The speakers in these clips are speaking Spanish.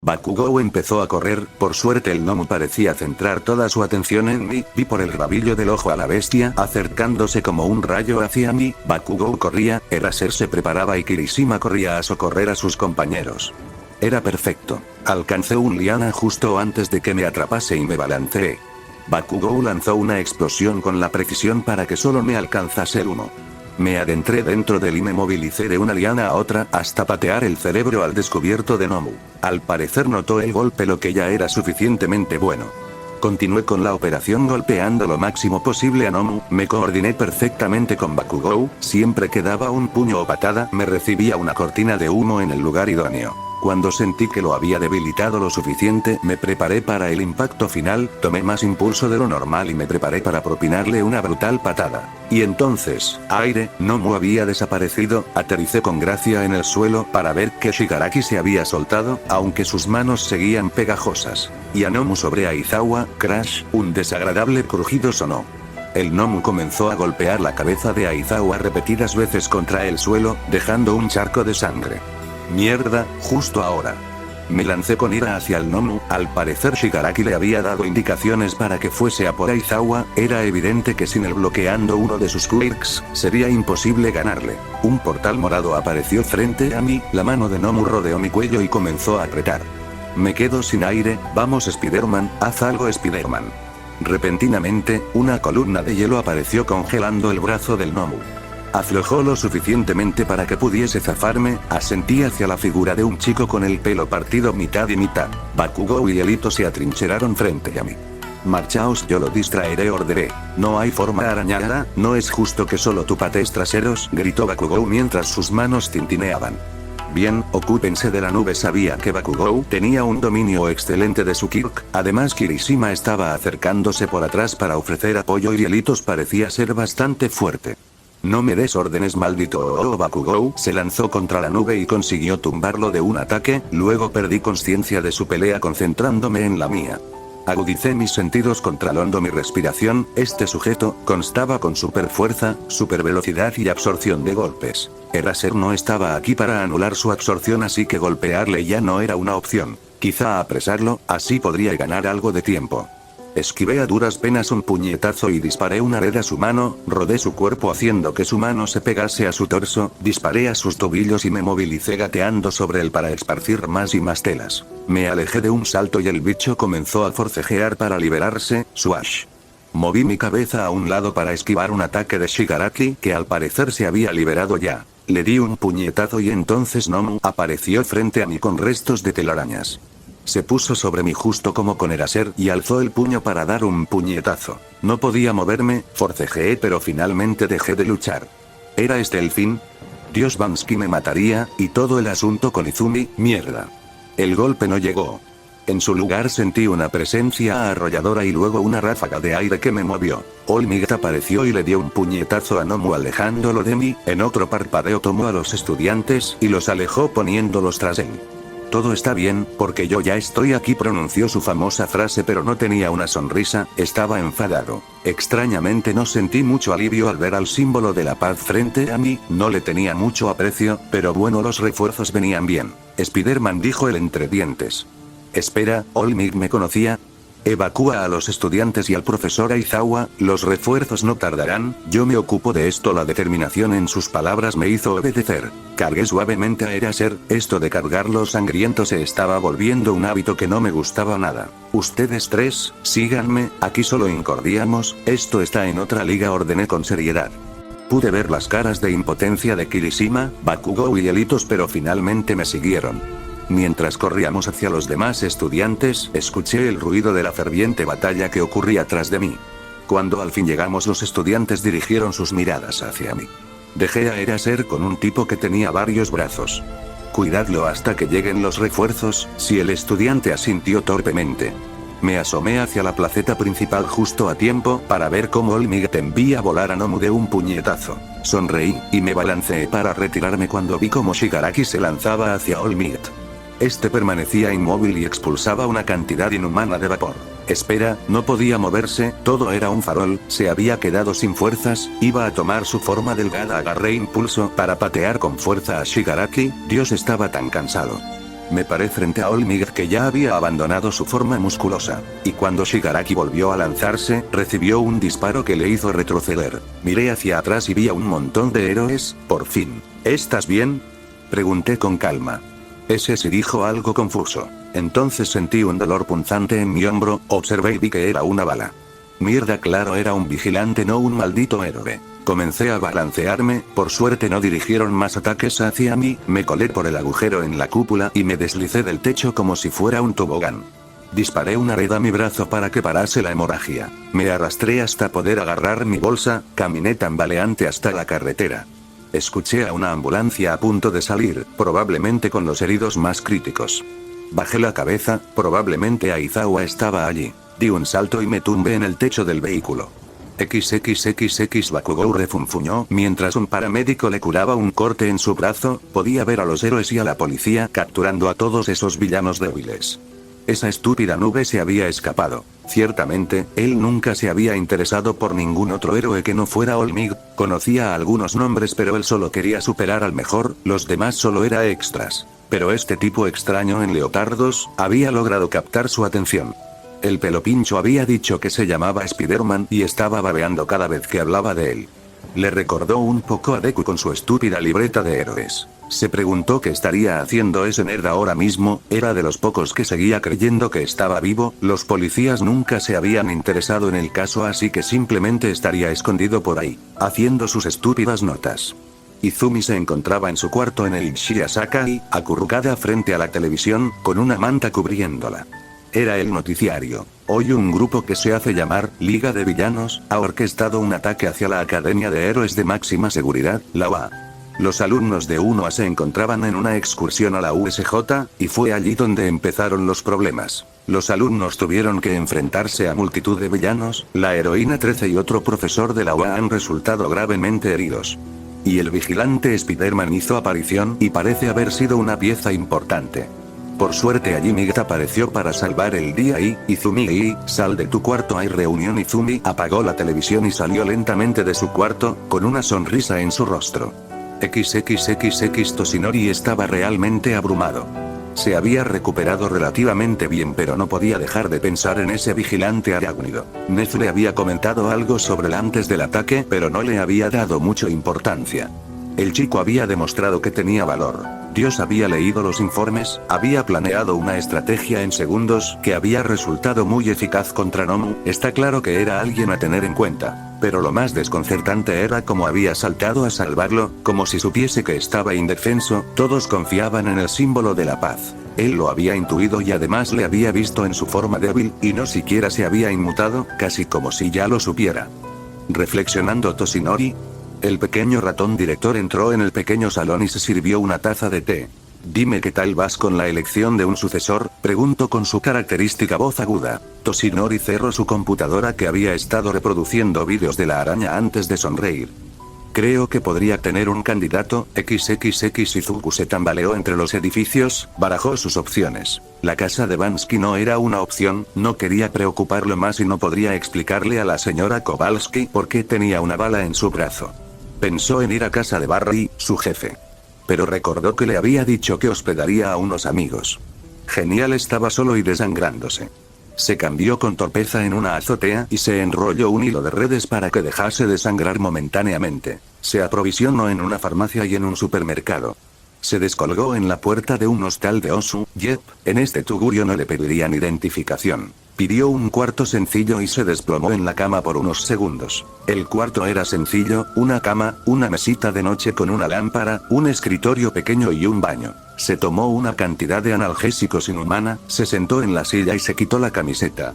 Bakugou empezó a correr, por suerte el Nomu parecía centrar toda su atención en mí, vi por el rabillo del ojo a la bestia acercándose como un rayo hacia mí, Bakugou corría, Eraser se preparaba y Kirishima corría a socorrer a sus compañeros. Era perfecto. Alcancé un liana justo antes de que me atrapase y me balanceé. Bakugou lanzó una explosión con la precisión para que solo me alcanzase el humo. Me adentré dentro del y me movilicé de una liana a otra hasta patear el cerebro al descubierto de Nomu. Al parecer notó el golpe, lo que ya era suficientemente bueno. Continué con la operación golpeando lo máximo posible a Nomu, me coordiné perfectamente con Bakugou, siempre que daba un puño o patada me recibía una cortina de humo en el lugar idóneo. Cuando sentí que lo había debilitado lo suficiente, me preparé para el impacto final, tomé más impulso de lo normal y me preparé para propinarle una brutal patada. Y entonces, aire, Nomu había desaparecido, aterricé con gracia en el suelo para ver que Shigaraki se había soltado, aunque sus manos seguían pegajosas. Y a Nomu sobre Aizawa, crash, un desagradable crujido sonó. El Nomu comenzó a golpear la cabeza de Aizawa repetidas veces contra el suelo, dejando un charco de sangre. Mierda, justo ahora. Me lancé con ira hacia el Nomu, al parecer Shigaraki le había dado indicaciones para que fuese a por Aizawa, era evidente que sin él bloqueando uno de sus quirks, sería imposible ganarle. Un portal morado apareció frente a mí, la mano de Nomu rodeó mi cuello y comenzó a apretar. Me quedo sin aire, vamos Spiderman, haz algo Spiderman. Repentinamente, una columna de hielo apareció congelando el brazo del Nomu. Aflojó lo suficientemente para que pudiese zafarme, asentí hacia la figura de un chico con el pelo partido mitad y mitad. Bakugou y Elito se atrincheraron frente a mí. Marchaos, yo lo distraeré, ordené. No hay forma arañada, no es justo que solo tú patees traseros, gritó Bakugou mientras sus manos tintineaban. Bien, ocúpense de la nube. Sabía que Bakugou tenía un dominio excelente de su quirk, además Kirishima estaba acercándose por atrás para ofrecer apoyo y Elitos parecía ser bastante fuerte. No me des órdenes, maldito. Bakugou se lanzó contra la nube y consiguió tumbarlo de un ataque, luego perdí conciencia de su pelea concentrándome en la mía. Agudicé mis sentidos controlando mi respiración, este sujeto constaba con super fuerza, super velocidad y absorción de golpes. Eraser no estaba aquí para anular su absorción, así que golpearle ya no era una opción. Quizá apresarlo, así podría ganar algo de tiempo. Esquivé a duras penas un puñetazo y disparé una red a su mano, rodé su cuerpo haciendo que su mano se pegase a su torso, disparé a sus tobillos y me movilicé gateando sobre él para esparcir más y más telas. Me alejé de un salto y el bicho comenzó a forcejear para liberarse, swash. Moví mi cabeza a un lado para esquivar un ataque de Shigaraki que al parecer se había liberado ya. Le di un puñetazo y entonces Nomu apareció frente a mí con restos de telarañas. Se puso sobre mí justo como con Eraser y alzó el puño para dar un puñetazo. No podía moverme, forcejeé pero finalmente dejé de luchar. ¿Era este el fin? Dios, Bansky me mataría, y todo el asunto con Izumi, mierda. El golpe no llegó. En su lugar sentí una presencia arrolladora y luego una ráfaga de aire que me movió. All Might apareció y le dio un puñetazo a Nomu alejándolo de mí, en otro parpadeo tomó a los estudiantes y los alejó poniéndolos tras él. Todo está bien, porque yo ya estoy aquí, pronunció su famosa frase, pero no tenía una sonrisa, estaba enfadado. Extrañamente no sentí mucho alivio al ver al símbolo de la paz frente a mí, no le tenía mucho aprecio, pero bueno, los refuerzos venían bien. Spiderman, dijo él entre dientes. Espera, All Might me conocía. Evacúa a los estudiantes y al profesor Aizawa, los refuerzos no tardarán, yo me ocupo de esto. La determinación en sus palabras me hizo obedecer. Cargué suavemente a Eraser, esto de cargarlo sangriento se estaba volviendo un hábito que no me gustaba nada. Ustedes tres, síganme, aquí solo incordiamos, esto está en otra liga, ordené con seriedad. Pude ver las caras de impotencia de Kirishima, Bakugou y Elitos, pero finalmente me siguieron. Mientras corríamos hacia los demás estudiantes, escuché el ruido de la ferviente batalla que ocurría tras de mí. Cuando al fin llegamos, los estudiantes dirigieron sus miradas hacia mí. Dejé a Eraser con un tipo que tenía varios brazos. Cuidadlo hasta que lleguen los refuerzos, si el estudiante asintió torpemente. Me asomé hacia la placeta principal justo a tiempo para ver cómo All Might envía a volar a Nomu de un puñetazo. Sonreí, y me balanceé para retirarme cuando vi cómo Shigaraki se lanzaba hacia All Might. Este permanecía inmóvil y expulsaba una cantidad inhumana de vapor. Espera, no podía moverse, todo era un farol, se había quedado sin fuerzas, iba a tomar su forma delgada. Agarré impulso para patear con fuerza a Shigaraki, Dios, estaba tan cansado. Me paré frente a Olmig, que ya había abandonado su forma musculosa. Y cuando Shigaraki volvió a lanzarse, recibió un disparo que le hizo retroceder. Miré hacia atrás y vi a un montón de héroes, por fin. ¿Estás bien?, pregunté con calma. Ese sí dijo algo confuso. Entonces sentí un dolor punzante en mi hombro, observé y vi que era una bala. Mierda, claro, era un vigilante, no un maldito héroe. Comencé a balancearme, por suerte no dirigieron más ataques hacia mí, me colé por el agujero en la cúpula y me deslicé del techo como si fuera un tobogán. Disparé una red a mi brazo para que parase la hemorragia. Me arrastré hasta poder agarrar mi bolsa, caminé tambaleante hasta la carretera. Escuché a una ambulancia a punto de salir, probablemente con los heridos más críticos. Bajé la cabeza, probablemente Aizawa estaba allí. Di un salto y me tumbé en el techo del vehículo. XXXX Bakugou refunfuñó mientras un paramédico le curaba un corte en su brazo. Podía ver a los héroes y a la policía capturando a todos esos villanos débiles. Esa estúpida nube se había escapado. Ciertamente, él nunca se había interesado por ningún otro héroe que no fuera Olmig. Conocía a algunos nombres, pero él solo quería superar al mejor, los demás solo eran extras. Pero este tipo extraño en leotardos había logrado captar su atención. El pelopincho había dicho que se llamaba Spiderman y estaba babeando cada vez que hablaba de él. Le recordó un poco a Deku con su estúpida libreta de héroes. Se preguntó qué estaría haciendo ese nerd ahora mismo, era de los pocos que seguía creyendo que estaba vivo. Los policías nunca se habían interesado en el caso, así que simplemente estaría escondido por ahí, haciendo sus estúpidas notas. Izumi se encontraba en su cuarto en el Shiya Sakai, acurrucada frente a la televisión, con una manta cubriéndola. Era el noticiario. Hoy un grupo que se hace llamar Liga de Villanos ha orquestado un ataque hacia la Academia de Héroes de Máxima Seguridad, la UA. Los alumnos de 1A se encontraban en una excursión a la USJ, y fue allí donde empezaron los problemas. Los alumnos tuvieron que enfrentarse a multitud de villanos, la heroína 13 y otro profesor de la UA han resultado gravemente heridos. Y el vigilante Spiderman hizo aparición y parece haber sido una pieza importante. Por suerte allí Miguel apareció para salvar el día y, Izumi, sal de tu cuarto, hay reunión. Izumi apagó la televisión y salió lentamente de su cuarto, con una sonrisa en su rostro. XXXX Toshinori estaba realmente abrumado. Se había recuperado relativamente bien, pero no podía dejar de pensar en ese vigilante arácnido. Nezu le había comentado algo sobre él antes del ataque, pero no le había dado mucha importancia. El chico había demostrado que tenía valor. Dios había leído los informes, había planeado una estrategia en segundos que había resultado muy eficaz contra Nomu. Está claro que era alguien a tener en cuenta. Pero lo más desconcertante era cómo había saltado a salvarlo, como si supiese que estaba indefenso. Todos confiaban en el símbolo de la paz. Él lo había intuido y además le había visto en su forma débil, y no siquiera se había inmutado, casi como si ya lo supiera. Reflexionando Toshinori, el pequeño ratón director entró en el pequeño salón y se sirvió una taza de té. Dime qué tal vas con la elección de un sucesor, preguntó con su característica voz aguda. Toshinori cerró su computadora, que había estado reproduciendo vídeos de la araña antes de sonreír. Creo que podría tener un candidato. XXX Izuku se tambaleó entre los edificios, barajó sus opciones. La casa de Bansky no era una opción, no quería preocuparlo más y no podría explicarle a la señora Kowalski por qué tenía una bala en su brazo. Pensó en ir a casa de Barry, su jefe. Pero recordó que le había dicho que hospedaría a unos amigos. Genial, estaba solo y desangrándose. Se cambió con torpeza en una azotea y se enrolló un hilo de redes para que dejase de sangrar momentáneamente. Se aprovisionó en una farmacia y en un supermercado. Se descolgó en la puerta de un hostal de Osu. Yep, en este tugurio no le pedirían identificación. Pidió un cuarto sencillo y se desplomó en la cama por unos segundos. El cuarto era sencillo, una cama, una mesita de noche con una lámpara, un escritorio pequeño y un baño. Se tomó una cantidad de analgésicos inhumana, se sentó en la silla y se quitó la camiseta.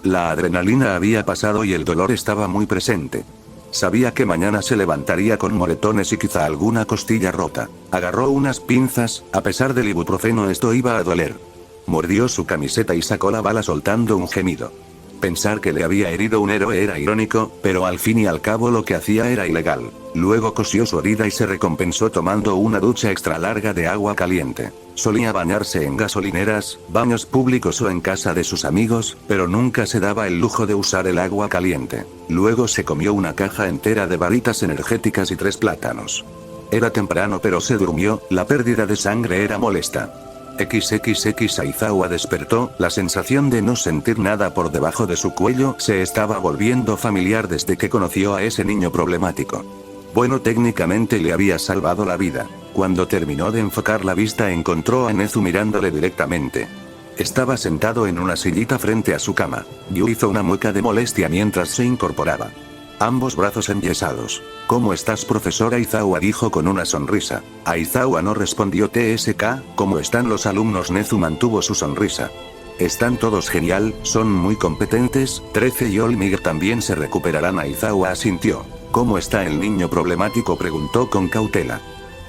La adrenalina había pasado y el dolor estaba muy presente. Sabía que mañana se levantaría con moretones y quizá alguna costilla rota. Agarró unas pinzas, a pesar del ibuprofeno esto iba a doler. Mordió su camiseta y sacó la bala soltando un gemido. Pensar que le había herido un héroe era irónico, pero al fin y al cabo lo que hacía era ilegal. Luego cosió su herida y se recompensó tomando una ducha extra larga de agua caliente. Solía bañarse en gasolineras, baños públicos o en casa de sus amigos, pero nunca se daba el lujo de usar el agua caliente. Luego se comió una caja entera de varitas energéticas y 3 plátanos. Era temprano pero se durmió, la pérdida de sangre era molesta. XXX Aizawa despertó, la sensación de no sentir nada por debajo de su cuello se estaba volviendo familiar desde que conoció a ese niño problemático. Bueno, técnicamente le había salvado la vida. Cuando terminó de enfocar la vista encontró a Nezu mirándole directamente. Estaba sentado en una sillita frente a su cama. Yu hizo una mueca de molestia mientras se incorporaba. Ambos brazos enyesados. ¿Cómo estás, profesora? Aizawa dijo con una sonrisa. Aizawa no respondió. TSK, ¿cómo están los alumnos? Nezu mantuvo su sonrisa. Están todos genial, son muy competentes, 13 y Olmig también se recuperarán. Aizawa asintió. ¿Cómo está el niño problemático? Preguntó con cautela.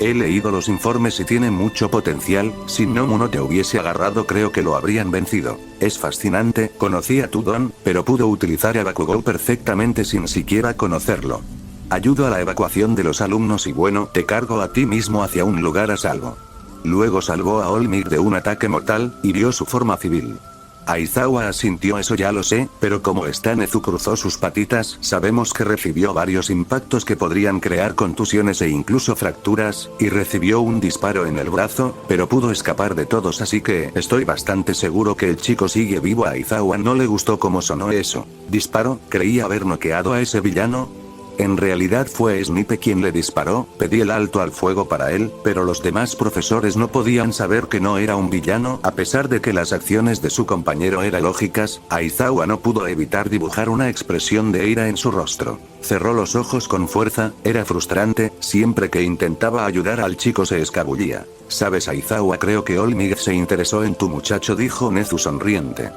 He leído los informes y tiene mucho potencial, si Nomu no te hubiese agarrado creo que lo habrían vencido. Es fascinante, conocí a tu don, pero pudo utilizar a Bakugou perfectamente sin siquiera conocerlo. Ayudo a la evacuación de los alumnos y bueno, te cargo a ti mismo hacia un lugar a salvo. Luego salvó a Olmig de un ataque mortal, y vio su forma civil. Aizawa asintió. Eso ya lo sé, pero como está Nezu cruzó sus patitas, sabemos que recibió varios impactos que podrían crear contusiones e incluso fracturas, y recibió un disparo en el brazo, pero pudo escapar de todos, así que estoy bastante seguro que el chico sigue vivo. A Aizawa no le gustó cómo sonó eso. ¿Disparo? Creía haber noqueado a ese villano. En realidad fue Snipe quien le disparó, pedí el alto al fuego para él, pero los demás profesores no podían saber que no era un villano, a pesar de que las acciones de su compañero eran lógicas. Aizawa no pudo evitar dibujar una expresión de ira en su rostro. Cerró los ojos con fuerza, era frustrante, siempre que intentaba ayudar al chico se escabullía. ¿Sabes, Aizawa? Creo que Olmig se interesó en tu muchacho, dijo Nezu sonriente.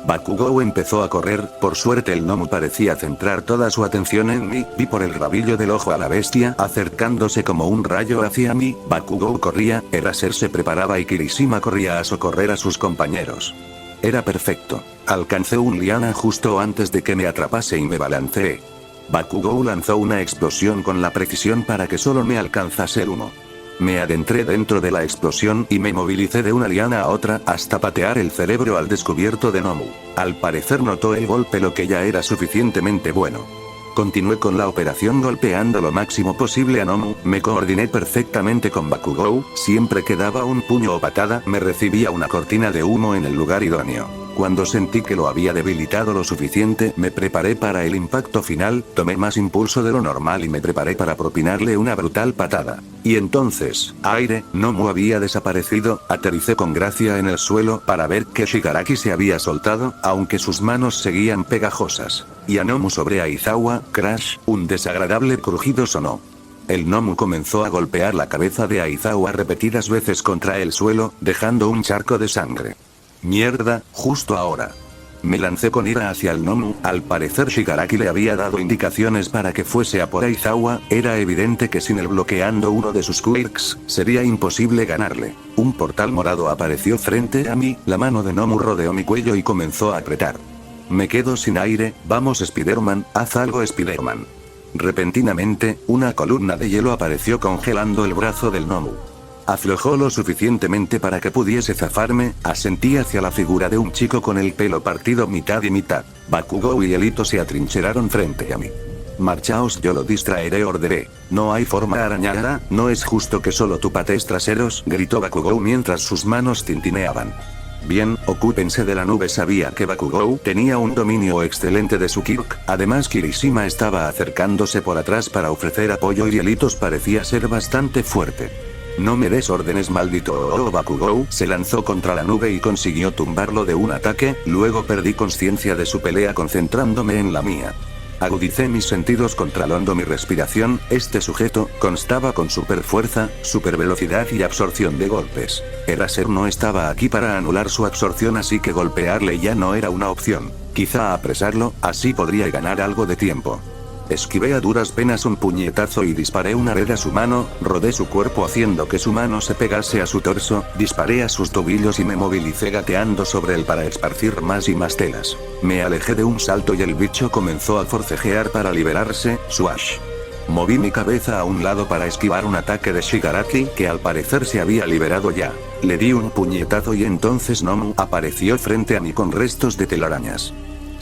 Bakugou empezó a correr, por suerte el Nomu parecía centrar toda su atención en mí, vi por el rabillo del ojo a la bestia acercándose como un rayo hacia mí. Bakugou corría, Eraser se preparaba y Kirishima corría a socorrer a sus compañeros. Era perfecto. Alcancé un liana justo antes de que me atrapase y me balanceé. Bakugou lanzó una explosión con la precisión para que solo me alcanzase el humo. Me adentré dentro de la explosión y me movilicé de una liana a otra hasta patear el cerebro al descubierto de Nomu. Al parecer notó el golpe, lo que ya era suficientemente bueno. Continué con la operación golpeando lo máximo posible a Nomu, me coordiné perfectamente con Bakugou, siempre que daba un puño o patada me recibía una cortina de humo en el lugar idóneo. Cuando sentí que lo había debilitado lo suficiente, me preparé para el impacto final, tomé más impulso de lo normal y me preparé para propinarle una brutal patada. Y entonces, aire, Nomu había desaparecido, aterricé con gracia en el suelo para ver que Shigaraki se había soltado, aunque sus manos seguían pegajosas. Y a Nomu sobre Aizawa, crash, un desagradable crujido sonó. El Nomu comenzó a golpear la cabeza de Aizawa repetidas veces contra el suelo, dejando un charco de sangre. Mierda, justo ahora. Me lancé con ira hacia el Nomu, al parecer Shigaraki le había dado indicaciones para que fuese a por Aizawa, era evidente que sin él bloqueando uno de sus quirks, sería imposible ganarle. Un portal morado apareció frente a mí, la mano de Nomu rodeó mi cuello y comenzó a apretar. Me quedo sin aire, vamos Spiderman, haz algo Spiderman. Repentinamente, una columna de hielo apareció congelando el brazo del Nomu. Aflojó lo suficientemente para que pudiese zafarme, asentí hacia la figura de un chico con el pelo partido mitad y mitad. Bakugou y Elito se atrincheraron frente a mí. Marchaos, yo lo distraeré, ordené. No hay forma arañada, no es justo que solo tú patees traseros, gritó Bakugou mientras sus manos tintineaban. Bien, ocúpense de la nube. Sabía que Bakugou tenía un dominio excelente de su quirk, además Kirishima estaba acercándose por atrás para ofrecer apoyo y Elitos parecía ser bastante fuerte. No me des órdenes, maldito. Bakugou se lanzó contra la nube y consiguió tumbarlo de un ataque, luego perdí conciencia de su pelea concentrándome en la mía. Agudicé mis sentidos controlando mi respiración, este sujeto constaba con super fuerza, super velocidad y absorción de golpes. Eraser no estaba aquí para anular su absorción, así que golpearle ya no era una opción. Quizá apresarlo, así podría ganar algo de tiempo. Esquivé a duras penas un puñetazo y disparé una red a su mano, rodé su cuerpo haciendo que su mano se pegase a su torso, disparé a sus tobillos y me movilicé gateando sobre él para esparcir más y más telas. Me alejé de un salto y el bicho comenzó a forcejear para liberarse, swash. Moví mi cabeza a un lado para esquivar un ataque de Shigaraki que al parecer se había liberado ya. Le di un puñetazo y entonces Nomu apareció frente a mí con restos de telarañas.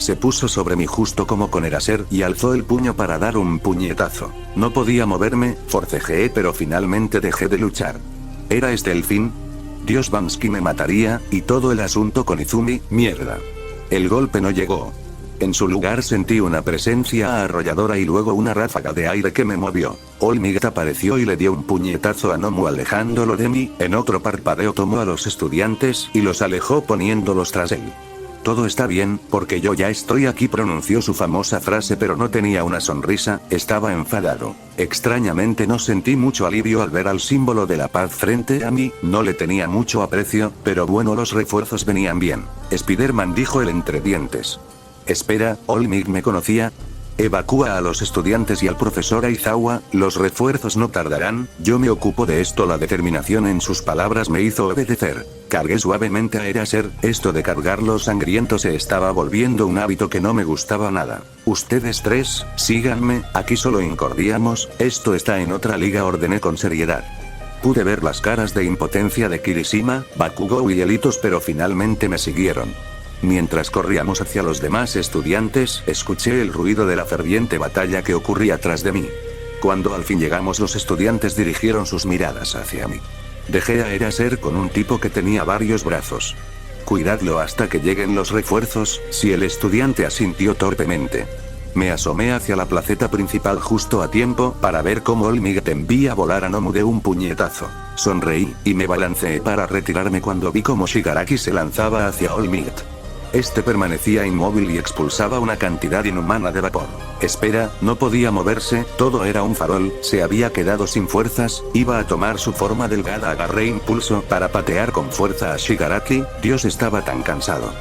Se puso sobre mí justo como con Eraser y alzó el puño para dar un puñetazo. No podía moverme, forcejeé pero finalmente dejé de luchar. ¿Era este el fin? Dios, Bansky me mataría, y todo el asunto con Izumi, mierda. El golpe no llegó. En su lugar sentí una presencia arrolladora y luego una ráfaga de aire que me movió. All Might apareció y le dio un puñetazo a Nomu alejándolo de mí. En otro parpadeo tomó a los estudiantes y los alejó poniéndolos tras él. Todo está bien, porque yo ya estoy aquí, pronunció su famosa frase, pero no tenía una sonrisa, estaba enfadado. Extrañamente no sentí mucho alivio al ver al símbolo de la paz frente a mí, no le tenía mucho aprecio, pero bueno, los refuerzos venían bien. Spider-Man, dijo él entre dientes. Espera, All Might me conocía. Evacúa a los estudiantes y al profesor Aizawa, los refuerzos no tardarán, yo me ocupo de esto. La determinación en sus palabras me hizo obedecer. Cargué suavemente a Eraser, esto de cargarlo sangriento se estaba volviendo un hábito que no me gustaba nada. Ustedes tres, síganme, aquí solo incordiamos, esto está en otra liga, ordené con seriedad. Pude ver las caras de impotencia de Kirishima, Bakugou y Elitos, pero finalmente me siguieron. Mientras corríamos hacia los demás estudiantes, escuché el ruido de la ferviente batalla que ocurría tras de mí. Cuando al fin llegamos, los estudiantes dirigieron sus miradas hacia mí. Dejé a Eraser con un tipo que tenía varios brazos. Cuidadlo hasta que lleguen los refuerzos, si el estudiante asintió torpemente. Me asomé hacia la placeta principal justo a tiempo para ver cómo All Might envía a volar a Nomu de un puñetazo. Sonreí, y me balanceé para retirarme cuando vi cómo Shigaraki se lanzaba hacia All Might. Este permanecía inmóvil y expulsaba una cantidad inhumana de vapor. Espera, no podía moverse, todo era un farol, se había quedado sin fuerzas, iba a tomar su forma delgada. Agarré impulso para patear con fuerza a Shigaraki, Dios, estaba tan cansado.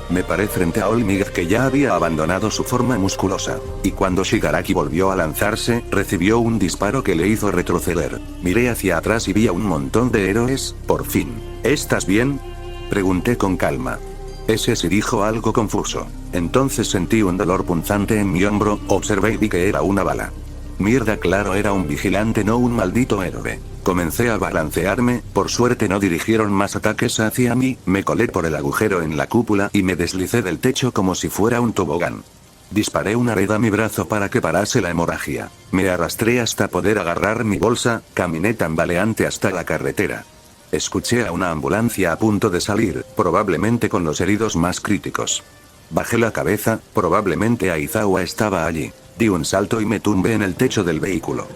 Me paré frente a All Might, que ya había abandonado su forma musculosa. Y cuando Shigaraki volvió a lanzarse, recibió un disparo que le hizo retroceder. Miré hacia atrás y vi a un montón de héroes, por fin. ¿Estás bien?, pregunté con calma. Ese sí, dijo algo confuso. Entonces sentí un dolor punzante en mi hombro, observé y vi que era una bala. Mierda, claro, era un vigilante, no un maldito héroe. Comencé a balancearme, por suerte no dirigieron más ataques hacia mí, me colé por el agujero en la cúpula y me deslicé del techo como si fuera un tobogán. Disparé una red a mi brazo para que parase la hemorragia. Me arrastré hasta poder agarrar mi bolsa, caminé tambaleante hasta la carretera. Escuché a una ambulancia a punto de salir, probablemente con los heridos más críticos. Bajé la cabeza, probablemente Aizawa estaba allí. Di un salto y me tumbé en el techo del vehículo.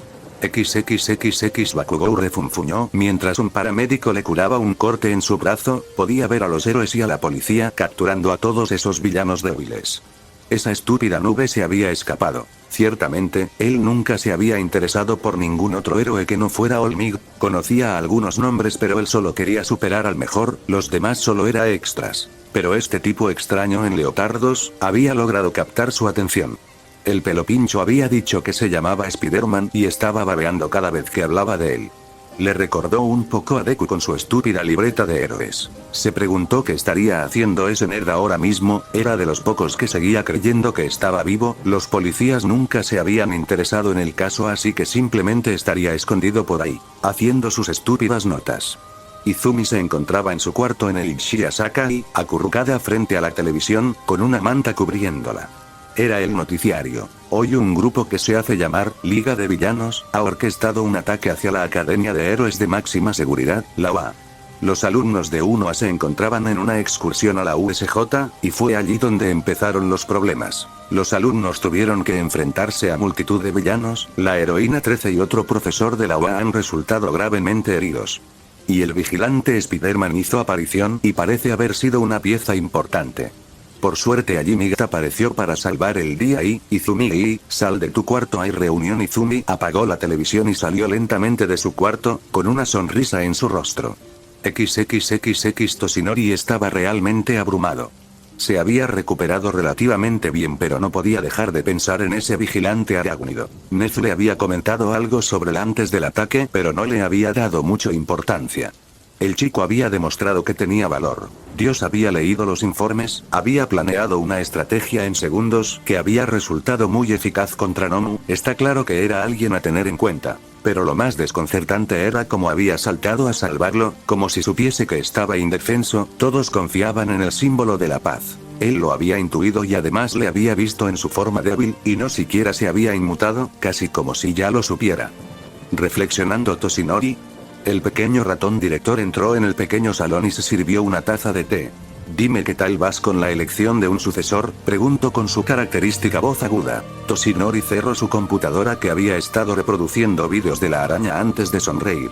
XXXX, Bakugou refunfuñó mientras un paramédico le curaba un corte en su brazo. Podía ver a los héroes y a la policía capturando a todos esos villanos débiles. Esa estúpida nube se había escapado. Ciertamente, él nunca se había interesado por ningún otro héroe que no fuera All Might. Conocía a algunos nombres, pero él solo quería superar al mejor, los demás solo eran extras. Pero este tipo extraño en leotardos había logrado captar su atención. El pelopincho había dicho que se llamaba Spider-Man y estaba babeando cada vez que hablaba de él. Le recordó un poco a Deku con su estúpida libreta de héroes. Se preguntó qué estaría haciendo ese nerd ahora mismo, era de los pocos que seguía creyendo que estaba vivo, los policías nunca se habían interesado en el caso, así que simplemente estaría escondido por ahí, haciendo sus estúpidas notas. Izumi se encontraba en su cuarto en el Shiya Sakai, acurrucada frente a la televisión, con una manta cubriéndola. Era el noticiario. Hoy un grupo que se hace llamar Liga de Villanos ha orquestado un ataque hacia la Academia de Héroes de Máxima Seguridad, la UA. Los alumnos de 1A se encontraban en una excursión a la USJ, y fue allí donde empezaron los problemas. Los alumnos tuvieron que enfrentarse a multitud de villanos, la heroína 13 y otro profesor de la UA han resultado gravemente heridos. Y el vigilante Spider-Man hizo aparición y parece haber sido una pieza importante. Por suerte allí Might apareció para salvar el día y, Izumi, sal de tu cuarto, hay reunión. Izumi apagó la televisión y salió lentamente de su cuarto, con una sonrisa en su rostro. XXXX, Toshinori estaba realmente abrumado. Se había recuperado relativamente bien, pero no podía dejar de pensar en ese vigilante arácnido. Nezu le había comentado algo sobre él antes del ataque, pero no le había dado mucha importancia. El chico había demostrado que tenía valor. Dios había leído los informes, había planeado una estrategia en segundos que había resultado muy eficaz contra Nomu. Está claro que era alguien a tener en cuenta. Pero lo más desconcertante era cómo había saltado a salvarlo, como si supiese que estaba indefenso. Todos confiaban en el símbolo de la paz. Él lo había intuido y además le había visto en su forma débil, y no siquiera se había inmutado, casi como si ya lo supiera. Reflexionando, Toshinori. El pequeño ratón director entró en el pequeño salón y se sirvió una taza de té. Dime qué tal vas con la elección de un sucesor, preguntó con su característica voz aguda. Toshinori cerró su computadora que había estado reproduciendo vídeos de la araña antes de sonreír.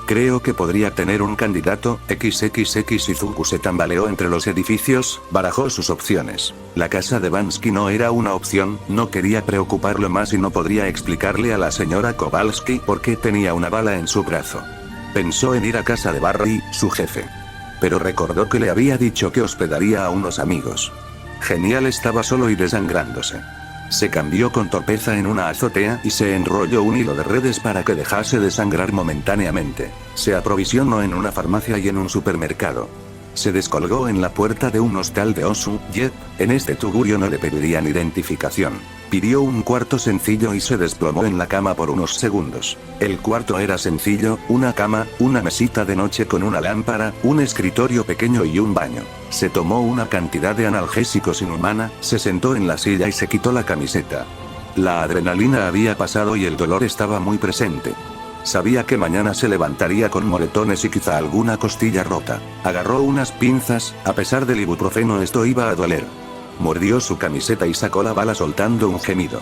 Creo que podría tener un candidato, XXX. Izuku se tambaleó entre los edificios, barajó sus opciones. La casa de Bansky no era una opción, no quería preocuparlo más y no podría explicarle a la señora Kowalski por qué tenía una bala en su brazo. Pensó en ir a casa de Barry, su jefe. Pero recordó que le había dicho que hospedaría a unos amigos. Genial, estaba solo y desangrándose. Se cambió con torpeza en una azotea y se enrolló un hilo de redes para que dejase de sangrar momentáneamente. Se aprovisionó en una farmacia y en un supermercado. Se descolgó en la puerta de un hostal de Osu, Yep, en este tugurio no le pedirían identificación. Pidió un cuarto sencillo y se desplomó en la cama por unos segundos. El cuarto era sencillo, una cama, una mesita de noche con una lámpara, un escritorio pequeño y un baño. Se tomó una cantidad de analgésicos inhumana, se sentó en la silla y se quitó la camiseta. La adrenalina había pasado y el dolor estaba muy presente. Sabía que mañana se levantaría con moretones y quizá alguna costilla rota. Agarró unas pinzas, a pesar del ibuprofeno esto iba a doler. Mordió su camiseta y sacó la bala soltando un gemido.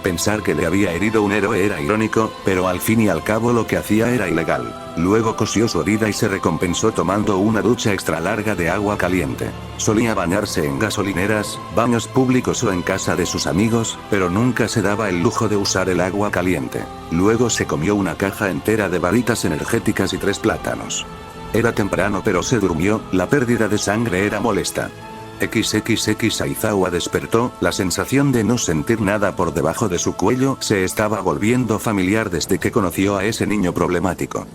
Pensar que le había herido un héroe era irónico, pero al fin y al cabo lo que hacía era ilegal. Luego cosió su herida y se recompensó tomando una ducha extra larga de agua caliente. Solía bañarse en gasolineras, baños públicos o en casa de sus amigos, pero nunca se daba el lujo de usar el agua caliente. Luego se comió una caja entera de varitas energéticas y 3 plátanos. Era temprano pero se durmió, la pérdida de sangre era molesta. XXX. Aizawa despertó, la sensación de no sentir nada por debajo de su cuello se estaba volviendo familiar desde que conoció a ese niño problemático.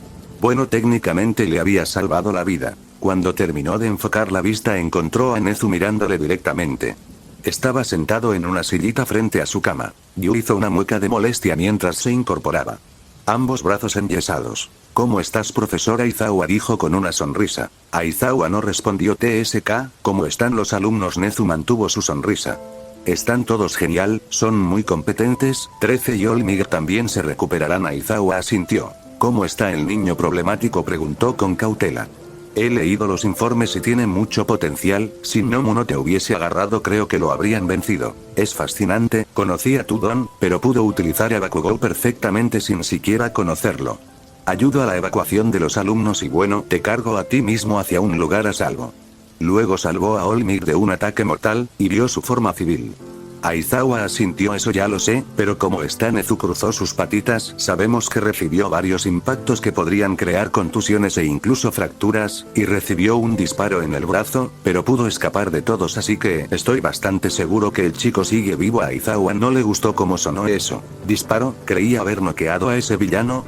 Bueno, técnicamente le había salvado la vida. Cuando terminó de enfocar la vista encontró a Nezu mirándole directamente. Estaba sentado en una sillita frente a su cama. Yu hizo una mueca de molestia mientras se incorporaba. Ambos brazos enyesados. ¿Cómo estás, profesora? Aizawa dijo con una sonrisa. Aizawa no respondió. TSK, ¿cómo están los alumnos? Nezu mantuvo su sonrisa. Están todos genial, son muy competentes, 13 y Olmig también se recuperarán. Aizawa asintió. ¿Cómo está el niño problemático? Preguntó con cautela. He leído los informes y tiene mucho potencial, si Nomu no te hubiese agarrado creo que lo habrían vencido. Es fascinante, conocía tu don, pero pudo utilizar a Bakugou perfectamente sin siquiera conocerlo. Ayudo a la evacuación de los alumnos y bueno, te cargo a ti mismo hacia un lugar a salvo. Luego salvó a Olmig de un ataque mortal, y vio su forma civil. Aizawa asintió. Eso ya lo sé, pero como está Nezu cruzó sus patitas, sabemos que recibió varios impactos que podrían crear contusiones e incluso fracturas, y recibió un disparo en el brazo, pero pudo escapar de todos, así que estoy bastante seguro que el chico sigue vivo. A Aizawa no le gustó cómo sonó eso. ¿Disparo? Creía haber noqueado a ese villano.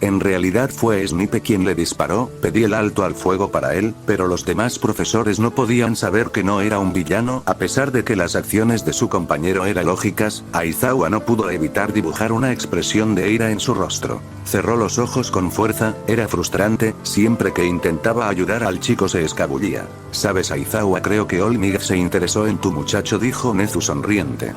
En realidad fue Snipe quien le disparó, pedí el alto al fuego para él, pero los demás profesores no podían saber que no era un villano, a pesar de que las acciones de su compañero eran lógicas. Aizawa no pudo evitar dibujar una expresión de ira en su rostro. Cerró los ojos con fuerza, era frustrante, siempre que intentaba ayudar al chico se escabullía. ¿Sabes, Aizawa? Creo que Olmig se interesó en tu muchacho, dijo Nezu sonriente.